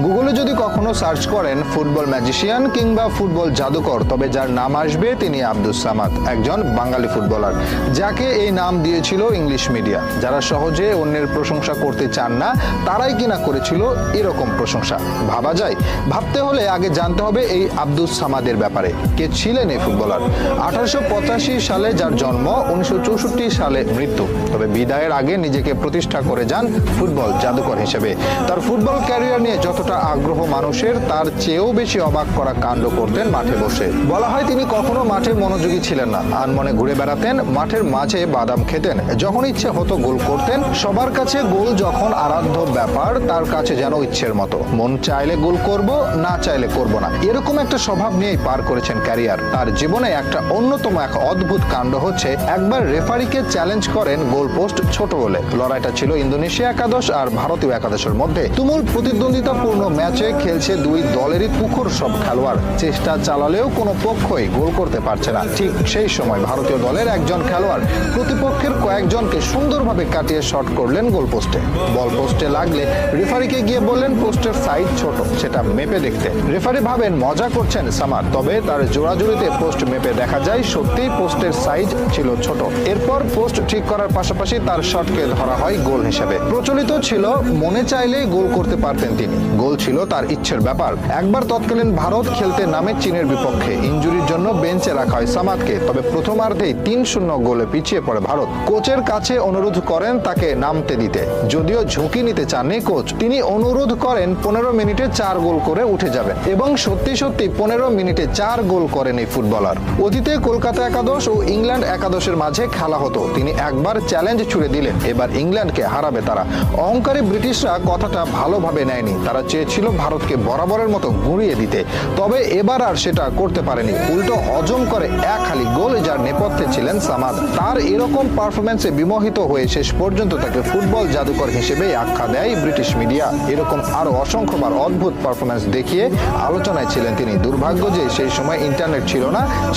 গুগলে যদি কখনো সার্চ করেন ফুটবল ম্যাজিশিয়ান কিংবা ফুটবল জাদুকর, তবে যার নাম আসবে তিনি আব্দুস সামাদ, একজন বাঙালি ফুটবলার যাকে এই নাম দিয়েছিল ইংলিশ মিডিয়া। যারা সহজে অন্যের প্রশংসা করতে চান না তারাই কিনা করেছিল এরকম প্রশংসা। ভাবা যায়? ভাবতে হলে আগে জানতে হবে এই আব্দুস সামাদের ব্যাপারে। কে ছিলেন এই ফুটবলার? 1885 সালে যার জন্ম, 1964 সালে মৃত্যু। তবে বিদায়ের আগে নিজেকে প্রতিষ্ঠা করে যান ফুটবল জাদুকর হিসেবে। তার ফুটবল ক্যারিয়ার নিয়ে যতটা আগ্রহ মানুষের, তার চেয়েও বেশি অবাক করা কাণ্ড করতেন মাঠে বসে। বলা হয় তিনি কখনো মাঠে মনোযোগী ছিলেন না, আনমনে ঘুরে বেড়াতেন, মাঠের মাঝে বাদাম খেতেন, যখন ইচ্ছে হতো গোল করতেন। সবার কাছে গোল যখন আরাধ্য ব্যাপার, তার কাছে যেন ইচ্ছের মতো, মন চাইলে গোল করব, না চাইলে করব না, এরকম একটা স্বভাব নিয়েই পার করেছেন ক্যারিয়ার। তার জীবনে একটা অন্যতম এক অদ্ভুত কাণ্ড হচ্ছে, একবার রেফারিকে চ্যালেঞ্জ করেন গোল পোস্ট ছোট বলে। লড়াইটা ছিল ইন্দোনেশিয়া একাদশ আর ভারতীয় একাদশের মধ্যে। তুমুল প্রতিদ্বন্দ্বিতাপূর্ণ ম্যাচে খেলছে দুই দলেরই তুখোড় সব খেলোয়াড়। চেষ্টা চালালেও কোনো পক্ষই গোল করতে পারছে না। ঠিক সেই সময় ভারতীয় দলের একজন খেলোয়াড় প্রতিপক্ষের কয়েকজনকে সুন্দরভাবে কাটিয়ে শট করলেন গোল পোস্টে। বল পোস্টে লাগলে রেফারিকে গিয়ে বললেন পোস্টের সাইজ ছোট, সেটা মেপে দেখতে। রেফারি ভাবেন মজা করছেন সামাদ, তবে তার জোড়াজুড়িতে পোস্ট মেপে দেখা যায় সত্যিই পোস্টের সাইজ ছিল ছোট। এরপর পোস্ট ঠিক করার পাশাপাশি তার শটকে ধরা হয় গোল হিসেবে। প্রচলিত ছিল মনে চাইলেই গোল করতে পারতেন তিনি, গোল ছিল তার ইচ্ছের ব্যাপার। একবার তৎকালীন ভারত খেলতে নামে চীনের বিপক্ষে, ইনজুরির জন্য বেঞ্চে রাখা হয় সামাদকে। তবে প্রথমার্ধেই 3-0 গোলে পিছিয়ে পড়ে ভারত। কোচের কাছে অনুরোধ করেন তাকে নামতে দিতে, যদিও ঝুঁকি নিতে চাননি কোচ। তিনি অনুরোধ করেন 15 মিনিটে 4 গোল করে উঠে যাবেন, এবং সত্যি 15 মিনিটে 4 গোল করেন এই ফুটবলার। অতীতে কলকাতা একাদশ ও ইংল্যান্ড একাদশের মাঝে খেলা হতো, তিনি একবার চ্যালেঞ্জ ছুড়ে দিলেন, এবার ইংল্যান্ডকে হারাবে তারা। অহংকারী ব্রিটিশরা কথাটা ভালোভাবে নেয়নি, তারা চেয়েছিল ভারতকে বরাবরের মতো গুঁড়িয়ে দিতে। তবে এবার আর সেটা করতে পারেনি, উল্টো হজম করে এক হালি গোল, যার নেপথ্যে ছিলেন সামাদ। তার এরকম পারফরমেন্সে বিমোহিত হয়ে শেষ পর্যন্ত তাকে ফুটবল জাদুকর হিসেবে আখ্যা দেয় ব্রিটিশ মিডিয়া। এরকম আরো অসংখ্যবার অদ্ভুত পারফরমেন্স দেখিয়ে আলোচনায় ছিলেন তিনি। দুর্ভাগ্য যে সেই সময় ইন্টারনেট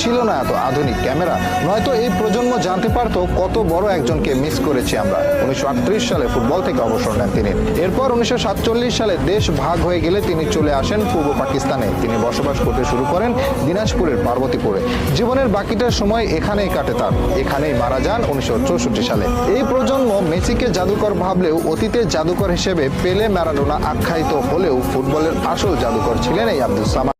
ছিল না এত আধুনিক ক্যামেরা, নয়তো এই প্রজন্ম জানতে পারত কত বড় একজনকে মিস করেছি আমরা। 1938 সালে ফুটবল থেকে অবসর নেন তিনি। এরপর 1947 সালে দেশ ভাগ হয়ে গেলে তিনি চলে আসেন পূর্ব পাকিস্তানে। তিনি বসবাস করতে শুরু করেন দিনাজপুরের পার্বতীপুরে। জীবনের বাকিটা সময় এখানেই কাটে তার। এখানেই মারা যান 1964 সালে। এই প্রজন্ম মেসিকে জাদুকর ভাবলেও অতীতের জাদুকর হিসেবে পেলে, ম্যারাডোনা আখ্যায়িত হলেও ফুটবলের আসল জাদুকর ছিলেন এই আব্দুস সামাদ।